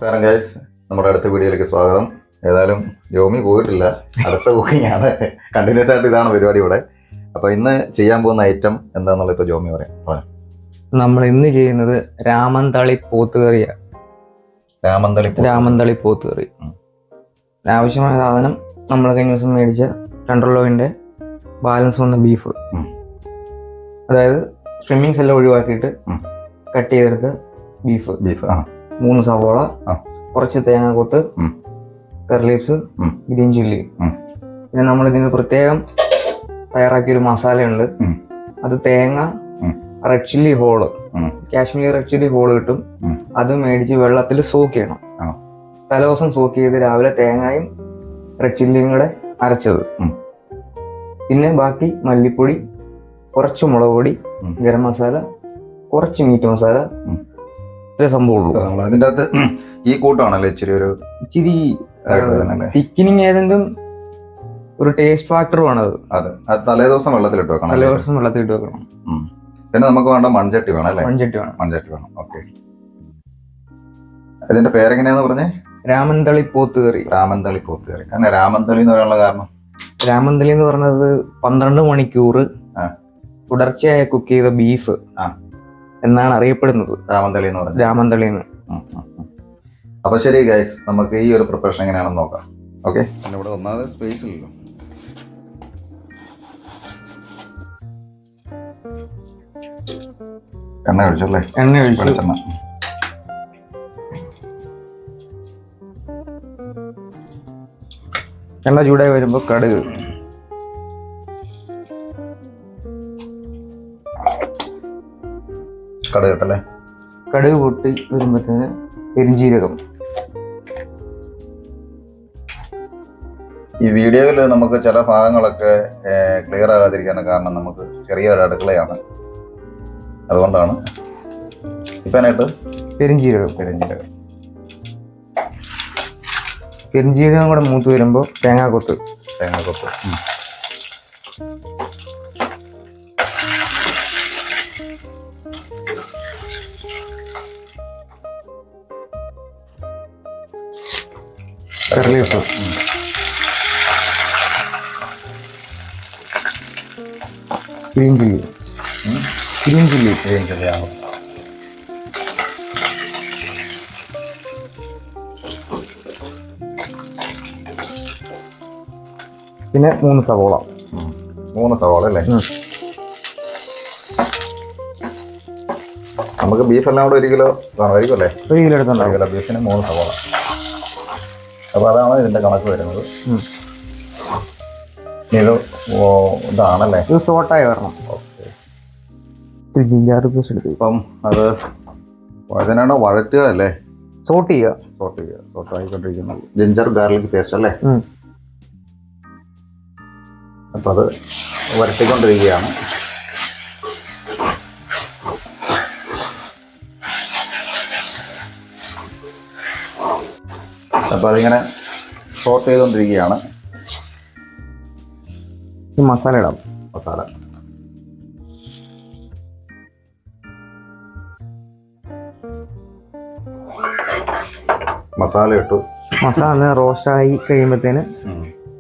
നമസ്കാരം ഗൈസ്, നമ്മുടെ അടുത്ത വീഡിയോയിലേക്ക് സ്വാഗതം. ഏതായാലും ജോമി പോയിട്ടില്ല, അടുത്ത കുക്കിംഗ് ആണ്. കണ്ടിന്യൂസ് ആയിട്ട് ഇതാണ് പരിപാടി ഇവിടെ. അപ്പോൾ ഇന്ന് ചെയ്യാൻ പോകുന്ന ഐറ്റം എന്താണെന്നുള്ളത് ഇപ്പോൾ ജോമി പറയാം. നമ്മൾ ഇന്ന് ചെയ്യുന്നത് രാമന്തളി പോത്തുകറിയാണ്. രാമന്തളി പോത്തുകറി. ആവശ്യമായ സാധനം നമ്മൾ കഴിഞ്ഞ ദിവസം മേടിച്ച 2 കിലോയുടെ ബാലൻസ് വന്ന ബീഫ്, അതായത് സ്ട്രിമ്മിങ്സ് എല്ലാം ഒഴിവാക്കിയിട്ട് കട്ട് ചെയ്തെടുത്ത ബീഫ്, 3 സവോള, കുറച്ച് തേങ്ങാക്കൊത്ത്, കറി ലീവ്സ്, ഗ്രീൻ ചില്ലി. പിന്നെ നമ്മൾ ഇതിന് പ്രത്യേകം തയ്യാറാക്കിയൊരു മസാലയുണ്ട്. അത് തേങ്ങ, red chilli whole, Kashmiri red chilli whole കിട്ടും. അത് മേടിച്ച് വെള്ളത്തിൽ സോക്ക് ചെയ്യണം. തലേദിവസം സോക്ക് ചെയ്ത് രാവിലെ തേങ്ങയും റെഡ് ചില്ലിയും കൂടെ അരച്ചത്. പിന്നെ ബാക്കി മല്ലിപ്പൊടി, കുറച്ച് മുളക് പൊടി, ഗരം മസാല, കുറച്ച് മീറ്റ് മസാല, ഇത്രേ സംഭവമുള്ളൂ. അതിൻ്റെ അകത്ത് ഈ കൂട്ടാണല്ലോ ഇച്ചിരി തിക്കിനിങ് ഏതെങ്കിലും ഒരു ടേസ്റ്റ് ഫാക്ടറും ആണത്. അത് തലേദിവസം വെള്ളത്തിലിട്ട് വെക്കണം. പിന്നെ നമുക്ക് വേണ്ട മൺചട്ടി വേണം അല്ലേ? മൺചട്ടി വേണം. ഓക്കെ. ഇതിന്റെ പേരെങ്ങനെയാന്ന് പറഞ്ഞേ? രാമന്തളി പോത്തുകറി. അങ്ങനെ രാമന്തളി എന്ന് പറയാനുള്ള കാരണം? രാമന്തളി എന്ന് പറഞ്ഞത് 12 മണിക്കൂർ തുടർച്ചയായി കുക്ക് ചെയ്ത ബീഫ് എന്നാണ് അറിയപ്പെടുന്നത്. രാമന്തളി എന്ന്. അപ്പൊ ശരി ഗൈസ്, നമുക്ക് ഈ ഒരു പ്രിപ്പറേഷൻ എങ്ങനെയാണെന്ന് നോക്കാം. ഓക്കെ. ഇവിടെ ഒന്നാമത് സ്പേസ് ഇല്ലല്ലോ. എണ്ണ ഒഴിച്ചല്ലേ? വെളിച്ചെണ്ണ. എണ്ണ ചൂടായി വരുമ്പോ കടുക്, ഇട്ടല്ലേ? കടുക് പൊട്ടി വരുമ്പോഴത്തേന് പെരിഞ്ജീരകം. ഈ വീഡിയോയിൽ നമുക്ക് ചില ഭാഗങ്ങളൊക്കെ ക്ലിയർ ആകാതിരിക്കാനുള്ള കാരണം നമുക്ക് ചെറിയ ഒരു അടുക്കളയാണ്, അതുകൊണ്ടാണ്. ഇപ്പനായിട്ട് പെരിഞ്ജീരകം കൂടെ മൂത്ത് വരുമ്പോ തേങ്ങാക്കൊത്ത്. കറി ലീവ്സ്, ഗ്രീൻ ചില്ലി ആകും. പിന്നെ 3 സവോള അല്ലേ? നമുക്ക് ബീഫ് എല്ലാം കൂടെ 1 കിലോ വേണമായിരിക്കും അല്ലേ? 1 കിലോ എടുത്തുണ്ടാവും. ബീഫിന് 3 സവോള. അപ്പൊ അതാണ് ഇതിന്റെ കണക്ക് വരുന്നത്. ഇതാണല്ലേ? ഇത് സോട്ടായി വരണം. ഇപ്പം അത് ഇതിനാണ് വഴറ്റുക അല്ലേ? സോട്ട് ചെയ്യുക. ആയിക്കൊണ്ടിരിക്കുന്നത് ജിഞ്ചർ ഗാർലിക് പേസ്റ്റ് അല്ലേ? അപ്പൊ അത് വരട്ടിക്കൊണ്ടിരിക്കുകയാണ്. അപ്പൊ അതിങ്ങനെ സോട്ട് ചെയ്തുകൊണ്ടിരിക്കുകയാണ്. മസാല ഇടാം. മസാല ഇട്ടു. മസാല റോസ്റ്റായി കഴിയുമ്പോഴത്തേന്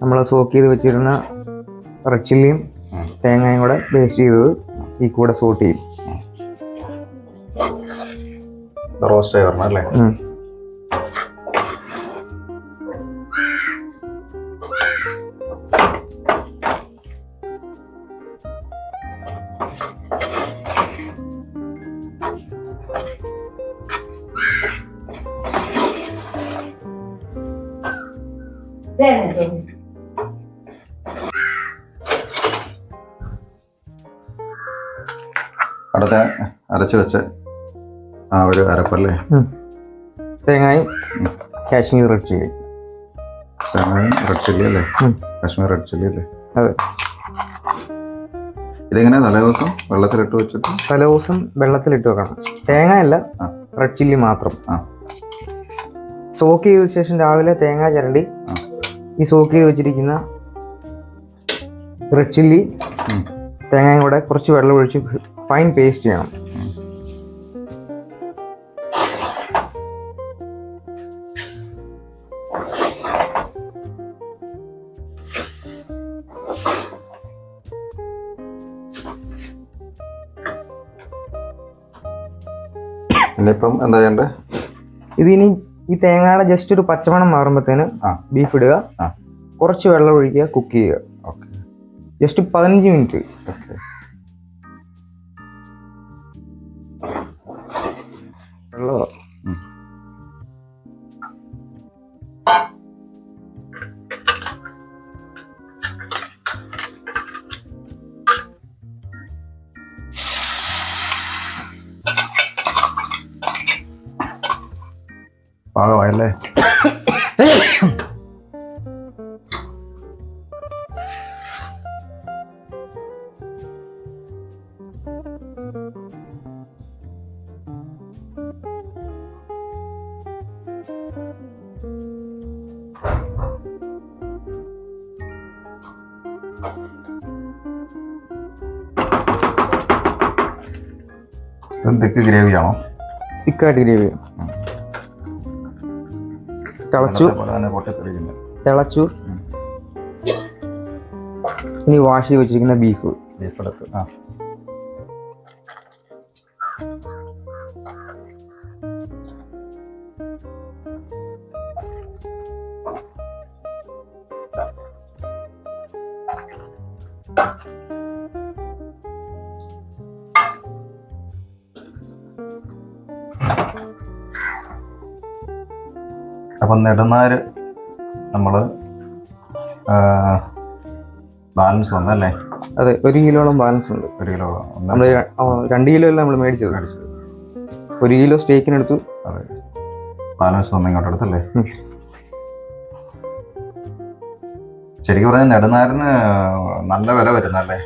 നമ്മൾ സോക്ക് ചെയ്ത് വെച്ചിരുന്ന റെഡ് ചില്ലിയും തേങ്ങയും കൂടെ പേസ്റ്റ് ചെയ്തത് ഈ കൂടെ സോട്ട് ചെയ്യും. റോസ്റ്റായി വരണം അല്ലേ? അടുത്ത അരച്ചു വെച്ച ആ ഒരു അരപ്പല്ലേ? തേങ്ങയും കാശ്മീർ റെഡ് ചില്ലി. അല്ലേ? കാശ്മീർ റെഡ് ചില്ലി അല്ലേ? അതെ. ഇതെങ്ങനെ തലേദിവസം വെള്ളത്തിലിട്ട് വെച്ചിട്ട്? തലേദിവസം വെള്ളത്തിലിട്ട് വെക്കണം. തേങ്ങയല്ല, റെഡ് ചില്ലി മാത്രം. സോക്ക് ചെയ്ത ശേഷം രാവിലെ തേങ്ങ ചിരണ്ടി ഈ സോക്ക് ചെയ്ത് വെച്ചിരിക്കുന്ന റെഡ് ചില്ലി തേങ്ങയും കൂടെ കുറച്ച് വെള്ളം ഒഴിച്ച് ഫൈൻ പേസ്റ്റ് ചെയ്യണം. ഇനിയിപ്പം എന്താ ചെയ്യണ്ടേ? ഇതിനി ഈ തേങ്ങയുടെ ജസ്റ്റ് ഒരു പച്ചമണം മാറുമ്പോഴത്തേന് ബീഫ് ഇടുക, കുറച്ച് വെള്ളം ഒഴിക്കുക, കുക്ക് ചെയ്യുക. ഓക്കെ. Just 15 minute. ഓക്കെ. വെള്ളം പാകമായല്ലേ? തിക്ക് ഗ്രേവിയാണോ? തിക്കായിട്ട് ഗ്രേവി. തിളച്ചു. ഇനി വാഷ് ചെയ്ത് വെച്ചിരിക്കുന്ന ബീഫ് എടുത്ത് അപ്പം നെടുന്നാര് നമ്മൾ ബാലൻസ് വന്നല്ലേ? അതെ, 1 കിലോളം ബാലൻസ് ഉണ്ട്. 1 കിലോ. നമ്മൾ 2 കിലോ അല്ല നമ്മൾ മേടിച്ചത്. 1 കിലോ സ്റ്റേക്കിനെടുത്തു. അതെ, ബാലൻസ് വന്ന് ഇങ്ങോട്ട് എടുത്തല്ലേ? ശരിക്കും പറഞ്ഞാൽ നെടുനാരിന് നല്ല വില വരുന്നല്ലേ?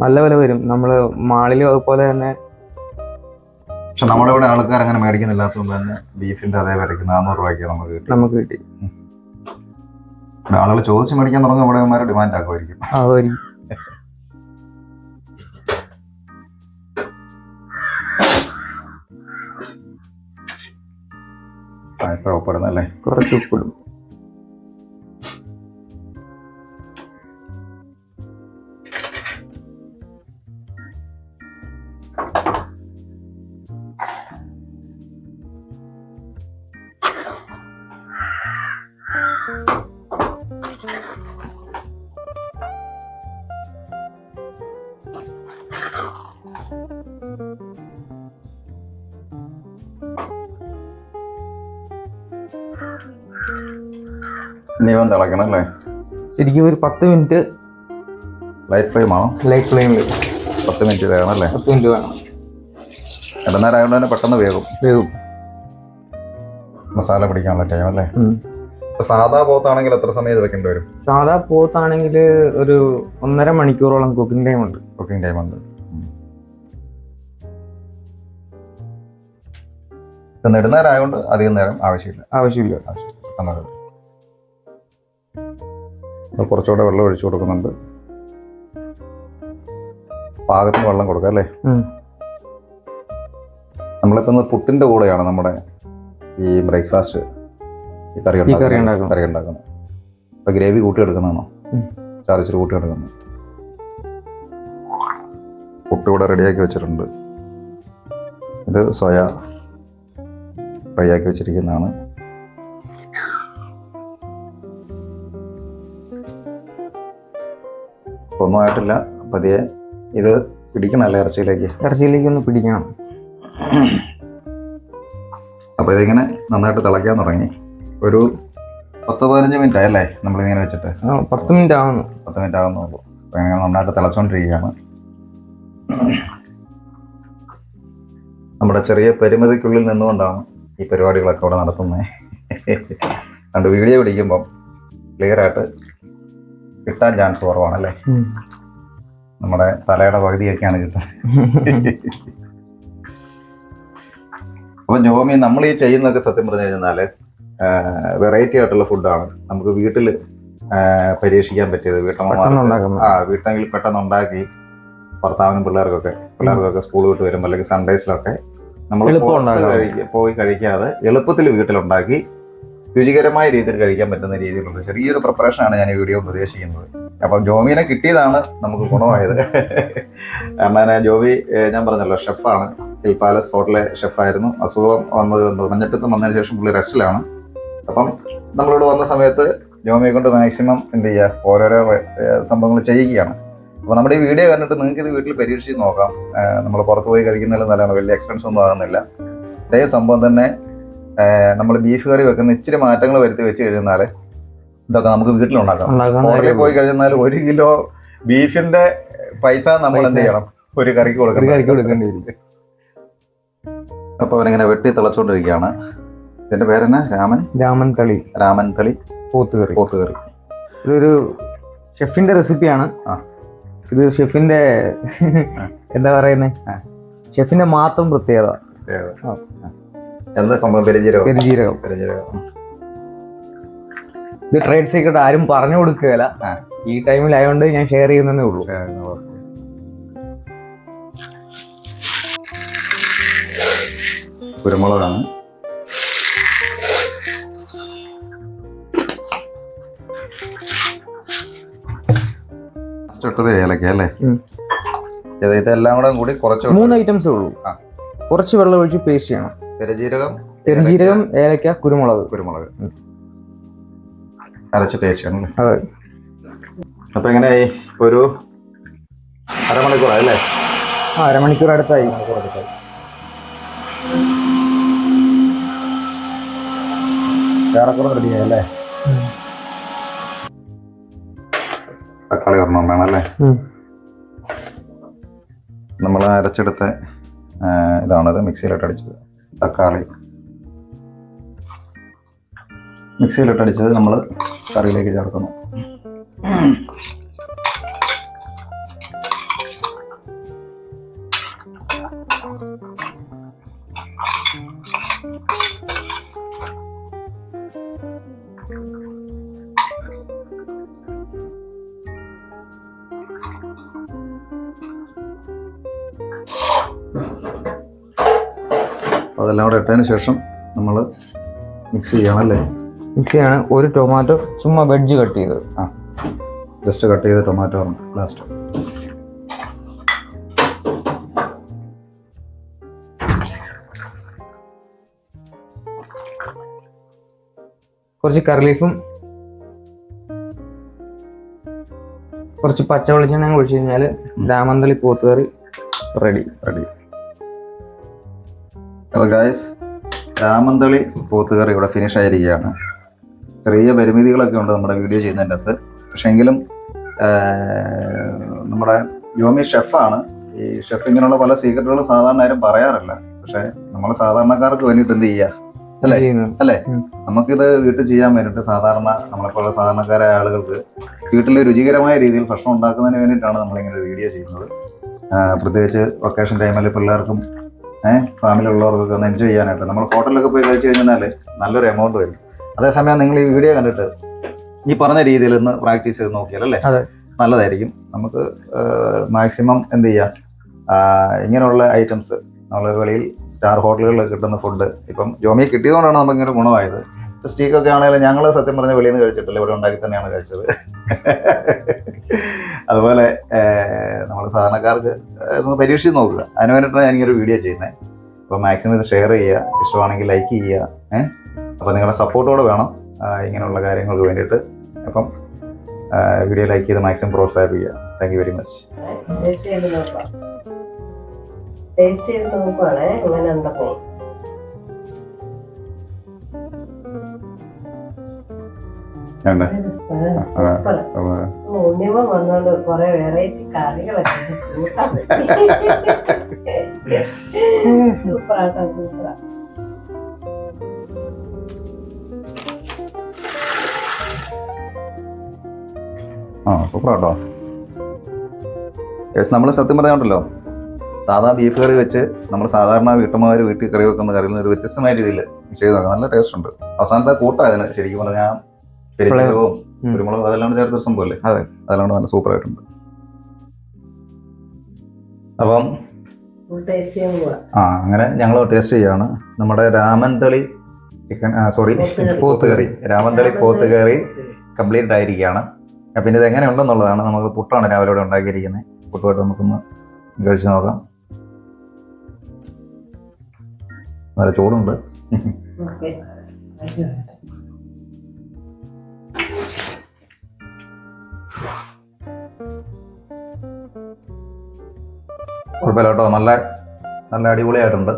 നല്ല വില വരും. നമ്മൾ മാളിലും അതുപോലെ തന്നെ. പക്ഷെ നമ്മുടെ ഇവിടെ ആൾക്കാർ അങ്ങനെ മേടിക്കുന്നില്ലാത്തതുകൊണ്ട് തന്നെ ബീഫിന്റെ അതേ വിലയ്ക്ക് 400 രൂപയ്ക്ക് നമുക്ക് കിട്ടി. ആളുകൾ ചോദിച്ച് മേടിക്കാൻ തുടങ്ങും, ഇവിടെ ഡിമാൻഡ് ആക്കുമായിരിക്കും. ഉപ്പിടുന്നല്ലേ? കുറച്ച് ഉപ്പിടും. ഇനി ഇവൻ തിളക്കണം അല്ലേ? ശരിക്കും ഒരു 10 മിനിറ്റ് ലൈറ്റ് ഫ്ലെയിം ആണോ? ലൈറ്റ് ഫ്ലെയിമിൽ 10 മിനിറ്റ് വേണം അല്ലേ? 10 മിനിറ്റ് വേണം. ഇടനേരമായതുകൊണ്ട് തന്നെ പെട്ടെന്ന് വേകും. മസാല പിടിക്കാനുള്ള ടൈം അല്ലേ? സാധാ പോത്താണെങ്കിൽ എത്ര സമയം ഇത് വെക്കേണ്ടി വരും? സാധാ പോത്താണെങ്കിൽ ഒരു 1.5 മണിക്കൂറോളം കുക്കിംഗ് ടൈം ഉണ്ട്. നെടുന്നേരമായതുകൊണ്ട് അധികം നേരം ആവശ്യമില്ല. കുറച്ചുകൂടെ വെള്ളം ഒഴിച്ചു കൊടുക്കുന്നുണ്ട്. പാകത്തിന് വെള്ളം കൊടുക്കാം അല്ലേ? നമ്മളിപ്പോ പുട്ടിന്റെ കൂടെയാണ് നമ്മുടെ ഈ ബ്രേക്ക്ഫാസ്റ്റ് ഈ കറി ഉണ്ടാക്കുന്നത്. ഇപ്പൊ ഗ്രേവി കൂട്ടിയെടുക്കുന്നതാണോ? ചാറിച്ചിരി കൂട്ടിയെടുക്കുന്നു. പുട്ട് കൂടെ റെഡിയാക്കി വെച്ചിട്ടുണ്ട്. ഇത് സോയ ഫ്രൈ ആക്കി വെച്ചിരിക്കുന്നതാണ്. ഒന്നും ആയിട്ടില്ല. പതിയെ ഇത് പിടിക്കണല്ലേ ഇറച്ചിയിലേക്ക് ഒന്ന് പിടിക്കണം. അപ്പോൾ ഇതിങ്ങനെ നന്നായിട്ട് തിളയ്ക്കാൻ തുടങ്ങി. ഒരു 10-15 മിനിറ്റ് ആയല്ലേ നമ്മളിങ്ങനെ വെച്ചിട്ട്? 10 മിനിറ്റ് ആവുന്നു. 10 മിനിറ്റ് ആകുന്നുള്ളൂ. അപ്പോൾ ഇങ്ങനെ നന്നായിട്ട് തിളച്ചുകൊണ്ടിരിക്കുകയാണ്. നമ്മുടെ ചെറിയ പരിമിതിക്കുള്ളിൽ നിന്നുകൊണ്ടാണ് ഈ പരിപാടികളൊക്കെ ഇവിടെ നടത്തുന്നത്. കണ്ട് വീഡിയോ പിടിക്കുമ്പം ക്ലിയറായിട്ട് കിട്ടാൻ ചാൻസ് കുറവാണല്ലേ? നമ്മുടെ തലയുടെ പകുതിയൊക്കെയാണ് കിട്ടുന്നത്. അപ്പം ജോമി, നമ്മൾ ഈ ചെയ്യുന്നതൊക്കെ സത്യം പറഞ്ഞു കഴിഞ്ഞാൽ വെറൈറ്റി ആയിട്ടുള്ള ഫുഡാണ്. നമുക്ക് വീട്ടിൽ പരീക്ഷിക്കാൻ പറ്റിയത്. വീട്ടിലെങ്കിൽ പെട്ടെന്ന് ഉണ്ടാക്കി ഭർത്താവിനും പിള്ളേർക്കൊക്കെ സ്കൂൾ വിട്ട് വരുമ്പോൾ അല്ലെങ്കിൽ സൺഡേസിലൊക്കെ നമ്മൾ പോയി കഴിക്കാതെ എളുപ്പത്തിൽ വീട്ടിലുണ്ടാക്കി രുചികരമായ രീതിയിൽ കഴിക്കാൻ പറ്റുന്ന രീതിയിലുള്ള ചെറിയൊരു പ്രിപ്പറേഷനാണ് ഞാൻ ഈ വീഡിയോ ഉദ്ദേശിക്കുന്നത്. അപ്പം ജോമിനെ കിട്ടിയതാണ് നമുക്ക് ഗുണമായത്. കാരണം ജോബി ഞാൻ പറഞ്ഞല്ലോ ഷെഫാണ്. ഹിൽ പാലസ് ഹോട്ടലിലെ ഷെഫായിരുന്നു. അസുഖം വന്നത് മഞ്ഞപ്പിത്തം വന്നതിന് ശേഷം പുള്ളി റെസ്റ്റിലാണ്. അപ്പം നമ്മളിവിടെ വന്ന സമയത്ത് ജോമിയെ കൊണ്ട് മാക്സിമം എന്ത് ചെയ്യുക, ഓരോരോ സംഭവങ്ങൾ ചെയ്യുകയാണ്. അപ്പോൾ നമ്മുടെ ഈ വീഡിയോ കണ്ടിട്ട് നിങ്ങൾക്ക് ഇത് വീട്ടിൽ പരീക്ഷിച്ച് നോക്കാം. നമ്മൾ പുറത്ത് പോയി കഴിക്കുന്നതിലും നല്ലതാണ്, വലിയ എക്സ്പെൻസ് ഒന്നും ആകുന്നില്ല. സെയിം സംഭവം തന്നെ നമ്മൾ ബീഫ് കറി വെക്കുന്ന ഇച്ചിരി മാറ്റങ്ങൾ വരുത്തി വെച്ച് കഴിഞ്ഞാൽ ഇതൊക്കെ നമുക്ക് വീട്ടിലുണ്ടാക്കാം. ഹോട്ടലിൽ പോയി കഴിഞ്ഞാൽ 1 കിലോ ബീഫിന്റെ പൈസ നമ്മൾ എന്ത് ചെയ്യണം, ഒരു കറിക്ക് കൊടുക്കേണ്ടി വരും. അപ്പോൾ അവനിങ്ങനെ വെട്ടി തിളച്ചോണ്ടിരിക്കുകയാണ്. ഇതിന്റെ പേരെന്നാ? രാമൻ തളി പോത്തുകറി. ഇതൊരു ഷെഫിന്റെ റെസിപ്പിയാണ്. ഇത് ഷെഫിന്റെ എന്താ പറയുന്നത്, ഷെഫിന്റെ മാത്രം പ്രത്യേകത. എന്താ സംഭവം? പെരുംജീരകം. ഇത് ട്രേഡ് സീക്രട്ട് ആരും പറഞ്ഞു കൊടുക്കുകയല്ല. ഈ ടൈമിലായതുകൊണ്ട് ഞാൻ ഷെയർ ചെയ്യുന്നതേ ഉള്ളൂ. കുരുമുളകാണ്. ഇട്ടത് ഏലക്ക അല്ലേ? ഇതെല്ലാം കൂടി കുറച്ച് 3 ഐറ്റംസേ ഉള്ളൂ. കുറച്ച് വെള്ളം ഒഴിച്ച് പേസ്റ്റ് ചെയ്യണം. പെരുംജീരകം, ഏലക്ക, കുരുമുളക് അരച്ച് പേസ്റ്റ് ചെയ്യണം. അതെ. അപ്പൊ എങ്ങനെയായി? ഒരു അരമണിക്കൂറായി അല്ലേ? അരമണിക്കൂർ അടുത്തായി. ഏറെക്കുറെ റെഡിയായി അല്ലേ? തക്കാളി ഒരെണ്ണം വേണം അല്ലേ? നമ്മൾ അരച്ചെടുത്ത ഇതാണത്, മിക്സിയിലിട്ട് അടിച്ചത്. തക്കാളി മിക്സിയിലിട്ട് അടിച്ചത് നമ്മൾ കറിയിലേക്ക് ചേർക്കുന്നു. അതെല്ലാം കൂടെ ഇട്ടതിന് ശേഷം നമ്മൾ മിക്സ് ചെയ്യണം അല്ലേ? മിക്സ് ചെയ്യണം. ഒരു ടൊമാറ്റോ ചുമ്മാ വെഡ്ജ് കട്ട് ചെയ്ത്, ജസ്റ്റ് കട്ട് ചെയ്ത് ടൊമാറ്റോ ലാസ്റ്റ്. കുറച്ച് കറി ലീഫും കുറച്ച് പച്ച വെളിച്ചെണ്ണ ഒഴിച്ചു കഴിഞ്ഞാൽ രാമന്തളി പോത്തുകറി റെഡി. അപ്പോൾ ഗായ്സ്, രാമന്തളി പോത്തുകറി ഇവിടെ ഫിനിഷ് ആയിരിക്കുകയാണ്. ചെറിയ പരിമിതികളൊക്കെ ഉണ്ട് നമ്മുടെ വീഡിയോ ചെയ്യുന്നതിൻ്റെ അകത്ത്. പക്ഷേ എങ്കിലും നമ്മുടെ ജോമി ഷെഫാണ്. ഈ ഷെഫ് ഇങ്ങനെയുള്ള പല സീക്രട്ടുകളും സാധാരണ ആരും പറയാറില്ല. പക്ഷെ നമ്മൾ സാധാരണക്കാർക്ക് വേണ്ടിയിട്ട് എന്ത് ചെയ്യുക അല്ലേ? നമുക്കിത് വീട്ടിൽ ചെയ്യാൻ വേണ്ടിയിട്ട് സാധാരണ നമ്മളെപ്പോലുള്ള സാധാരണക്കാരായ ആളുകൾക്ക് വീട്ടിൽ രുചികരമായ രീതിയിൽ ഭക്ഷണം ഉണ്ടാക്കുന്നതിന് വേണ്ടിയിട്ടാണ് നമ്മളിങ്ങനെ വീഡിയോ ചെയ്യുന്നത്. പ്രത്യേകിച്ച് വെക്കേഷൻ ടൈമിൽ പിള്ളേർക്കും ഫാമിലി ഉള്ളവർക്കൊക്കെ ഒന്ന് എൻജോയ് ചെയ്യാനായിട്ട്. നമ്മൾ ഹോട്ടലിലൊക്കെ പോയി കഴിച്ചു കഴിഞ്ഞാൽ നല്ലൊരു എമൗണ്ട് വരും. അതേസമയം നിങ്ങൾ ഈ വീഡിയോ കണ്ടിട്ട് ഈ പറഞ്ഞ രീതിയിൽ ഒന്ന് പ്രാക്ടീസ് ചെയ്ത് നോക്കിയാൽ അല്ലേ നല്ലതായിരിക്കും. നമുക്ക് മാക്സിമം എന്ത് ചെയ്യാം, ഇങ്ങനെയുള്ള ഐറ്റംസ് നമ്മൾ വെളിയിൽ സ്റ്റാർ ഹോട്ടലുകളിൽ കിട്ടുന്ന ഫുഡ് ഇപ്പം ജോമിയെ കിട്ടിയതുകൊണ്ടാണ് നമുക്കിങ്ങനെ ഗുണമായത്. സ്റ്റീക്കൊക്കെ ആണെങ്കിലും ഞങ്ങൾ സത്യം പറഞ്ഞ വെളിയിൽ നിന്ന് കഴിച്ചിട്ടില്ല, ഇവിടെ ഉണ്ടാക്കി തന്നെയാണ് കഴിച്ചത്. അതുപോലെ നമ്മൾ സാധാരണക്കാർക്ക് ഒന്ന് പരീക്ഷിച്ച് നോക്കുക. അതിന് വേണ്ടിയിട്ടാണ് ഞാനിങ്ങനെ വീഡിയോ ചെയ്യുന്നത്. അപ്പോൾ മാക്സിമം ഇത് ഷെയർ ചെയ്യുക, ഇഷ്ടമാണെങ്കിൽ ലൈക്ക് ചെയ്യുക. അപ്പോൾ നിങ്ങളുടെ സപ്പോർട്ടോടെ വേണം ഇങ്ങനെയുള്ള കാര്യങ്ങൾക്ക് വേണ്ടിയിട്ട്. അപ്പം വീഡിയോ ലൈക്ക് ചെയ്ത് മാക്സിമം പ്രോത്സാഹിപ്പിക്കുക. Thank you very much. Taste ചെയ്ത് നോക്കുവാണേ അങ്ങനെ ഉണ്ടെങ്കിൽ. ഉണ്ണിമ വന്നോണ്ട് കൊറേ വെറൈറ്റി കറികളൊക്കെ കൂട്ടാൻ സൂപ്പറാട്ടോ, സൂപ്പറാ. സൂപ്പറാട്ടോ. നമ്മൾ സത്യം പറയാനുണ്ടല്ലോ, സാധാ ബീഫ് കറി വെച്ച് നമ്മൾ സാധാരണ വീട്ടമ്മമാർ വീട്ടിൽ കറി വെക്കുന്ന കറിയിൽ നിന്ന് ഒരു വ്യത്യസ്തമായ രീതിയിൽ ചെയ്ത് നോക്കാം. നല്ല ടേസ്റ്റ് ഉണ്ട്. അവസാനത്തെ കൂട്ടായതിന് ശരിക്കും പറഞ്ഞാൽ പെരുംജീരകവും കുരുമുളകും അതെല്ലാം ചേർത്തൊരു സംഭവമല്ലേ, അതെല്ലാം നല്ല സൂപ്പർ ആയിട്ടുണ്ട്. അപ്പം അങ്ങനെ ഞങ്ങൾ ടേസ്റ്റ് ചെയ്യാണ് നമ്മുടെ രാമന്തളി പോത്തുകറി. രാമന്തളി പോത്തുകറി കംപ്ലീറ്റ് ആയിരിക്കുകയാണ്. പിന്നെ ഇത് എങ്ങനെ ഉണ്ടെന്നുള്ളതാണ്. നമുക്ക് പുട്ടാണ് രാവിലെ ഇവിടെ ഉണ്ടാക്കിയിരിക്കുന്നത്. പുട്ടുമായിട്ട് നമുക്കൊന്ന് കഴിച്ച് നോക്കാം. നല്ല ചൂടുണ്ട്. ഓക്കെ. കുഴപ്പമില്ല കേട്ടോ, നല്ല നല്ല അടിപൊളിയായിട്ടുണ്ട്.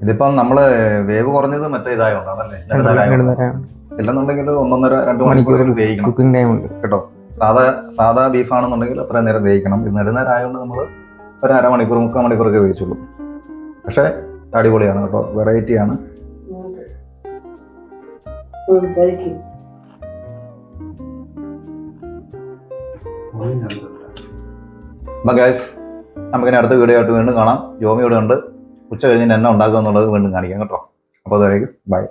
ഇതിപ്പം നമ്മൾ വേവ് കുറഞ്ഞത് മറ്റേ ഇതായോണ്ടാണല്ലേ, ഇല്ലെന്നുണ്ടെങ്കിൽ 1.5-2 മണിക്കൂർ വേവിക്കണം കുക്കിംഗ് ടൈം ഉണ്ട് കേട്ടോ. സാധാ ബീഫാണെന്നുണ്ടെങ്കിൽ അത്രയും നേരം വേവിക്കണം. ഇത് നെടുന്നേരം ആയതുകൊണ്ട് നമ്മൾ ഒരു 1/2 മണിക്കൂർ 3/4 മണിക്കൂറൊക്കെ വേവിച്ചുള്ളൂ. പക്ഷേ അടിപൊളിയാണ് കേട്ടോ, വെറൈറ്റിയാണ്. അപ്പം ഗൈസ്, നമുക്കിനി അടുത്ത വീഡിയോ ആയിട്ട് വീണ്ടും കാണാം. ജോമി ഇവിടെ ഉണ്ട്. ഉച്ച കഴിഞ്ഞ് എന്നെ ഉണ്ടാക്കുക എന്നുള്ളത് വീണ്ടും കാണിക്കാം കേട്ടോ. അപ്പോൾ അതുവരേക്കും ബൈ.